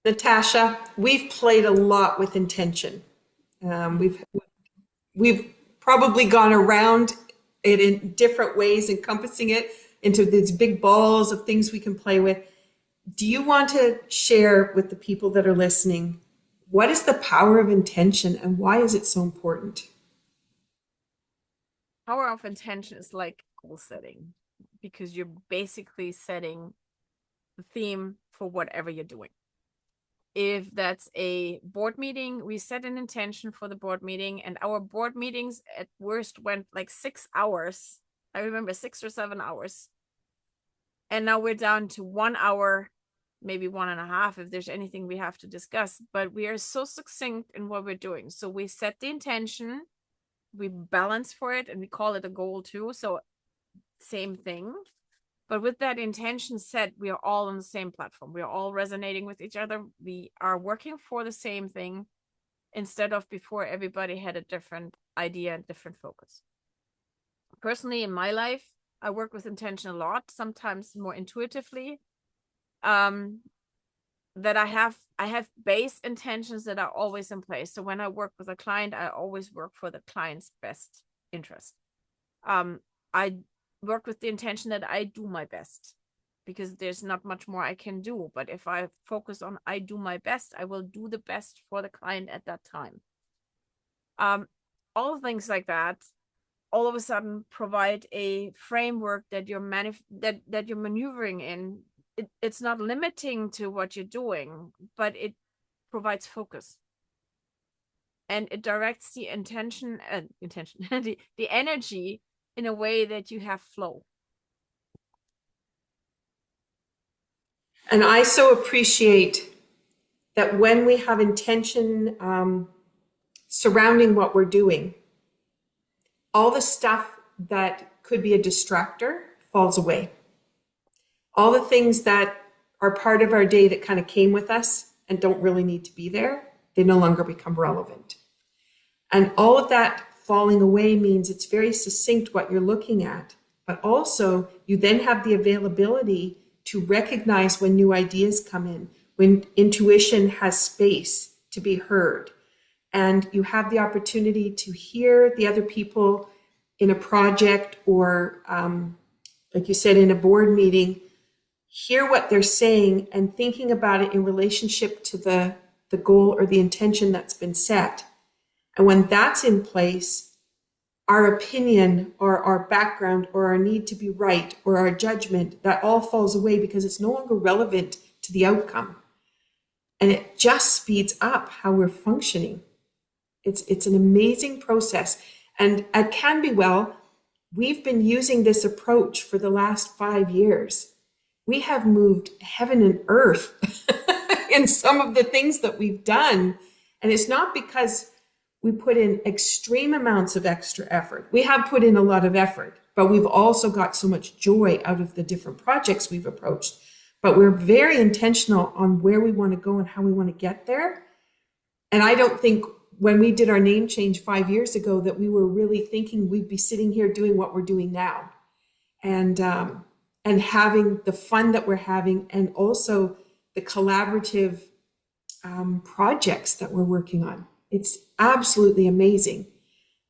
Natasha, we've played a lot with intention. We've probably gone around it in different ways, encompassing it into these big balls of things we can play with. Do you want to share with the people that are listening, what is the power of intention and why is it so important? Power of intention is like goal setting, because you're basically setting the theme for whatever you're doing. If that's a board meeting, we set an intention for the board meeting, and our board meetings at worst went like 6 hours. I remember 6 or 7 hours. And now we're down to 1 hour, maybe 1.5 if there's anything we have to discuss. But we are so succinct in what we're doing. So we set the intention, we balance for it, and we call it a goal too. So same thing. But with that intention set, we are all on the same platform. We are all resonating with each other. We are working for the same thing instead of before everybody had a different idea and different focus. Personally, in my life, I work with intention a lot, sometimes more intuitively. That I have base intentions that are always in place. So when I work with a client, I always work for the client's best interest. I work with the intention that I do my best, because there's not much more I can do. But if I focus on I do my best, I will do the best for the client at that time. All things like that all of a sudden provide a framework that you're maneuvering in. It's not limiting to what you're doing, but it provides focus. And it directs the the energy in a way that you have flow. And I so appreciate that when we have intention surrounding what we're doing, all the stuff that could be a distractor falls away. All the things that are part of our day that kind of came with us and don't really need to be there, they no longer become relevant. And all of that falling away means it's very succinct what you're looking at, but also you then have the availability to recognize when new ideas come in, when intuition has space to be heard. And you have the opportunity to hear the other people in a project or, like you said, in a board meeting, hear what they're saying and thinking about it in relationship to the goal or the intention that's been set. And when that's in place, our opinion or our background or our need to be right or our judgment, that all falls away because it's no longer relevant to the outcome. And it just speeds up how we're functioning. It's an amazing process. And at CanBeWell, we've been using this approach for the last 5 years. We have moved heaven and earth in some of the things that we've done. And it's not because we put in extreme amounts of extra effort. We have put in a lot of effort, but we've also got so much joy out of the different projects we've approached. But we're very intentional on where we want to go and how we want to get there. And I don't think when we did our name change 5 years ago that we were really thinking we'd be sitting here doing what we're doing now. And having the fun that we're having, and also the collaborative projects that we're working on. It's absolutely amazing.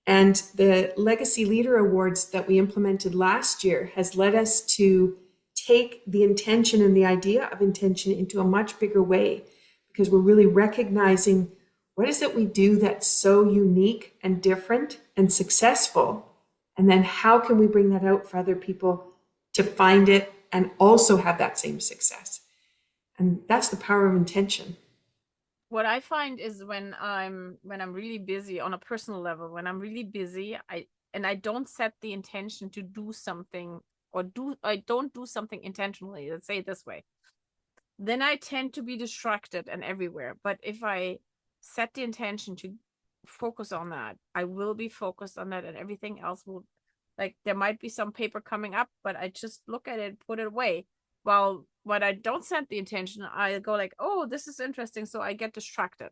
And the Legacy Leader Awards that we implemented last year has led us to take the intention and the idea of intention into a much bigger way, because we're really recognizing what is it we do that's so unique and different and successful, and then how can we bring that out for other people to find it and also have that same success. And that's the power of intention. What I find is when I'm really busy on a personal level, when I'm really busy, I don't set the intention to do something, or I don't do something intentionally, let's say it this way, then I tend to be distracted and everywhere. But if I set the intention to focus on that, I will be focused on that, and everything else will, like, there might be some paper coming up, but I just look at it, put it away. While when I don't set the intention, I go like, oh, this is interesting, so I get distracted.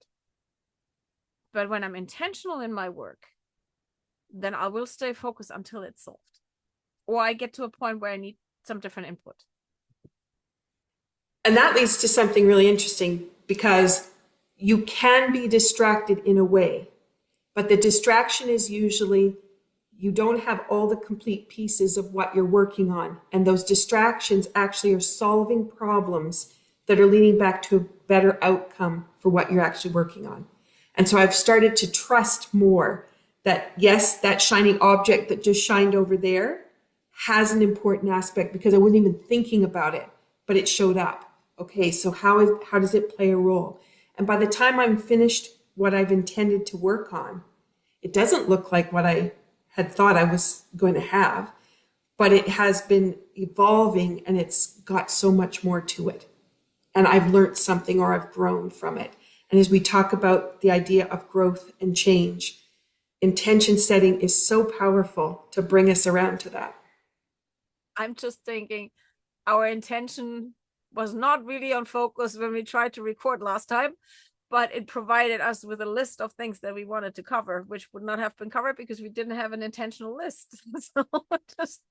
But when I'm intentional in my work, then I will stay focused until it's solved, or I get to a point where I need some different input. And that leads to something really interesting. because you can be distracted in a way, but the distraction is usually you don't have all the complete pieces of what you're working on. And those distractions actually are solving problems that are leading back to a better outcome for what you're actually working on. And so I've started to trust more that, yes, that shining object that just shined over there has an important aspect because I wasn't even thinking about it, but it showed up. Okay, so how does it play a role? And by the time I'm finished what I've intended to work on, it doesn't look like what I had thought I was going to have, but it has been evolving and it's got so much more to it. And I've learned something or I've grown from it. And as we talk about the idea of growth and change, intention setting is so powerful to bring us around to that. I'm just thinking our intention was not really on focus when we tried to record last time, but it provided us with a list of things that we wanted to cover, which would not have been covered because we didn't have an intentional list. So just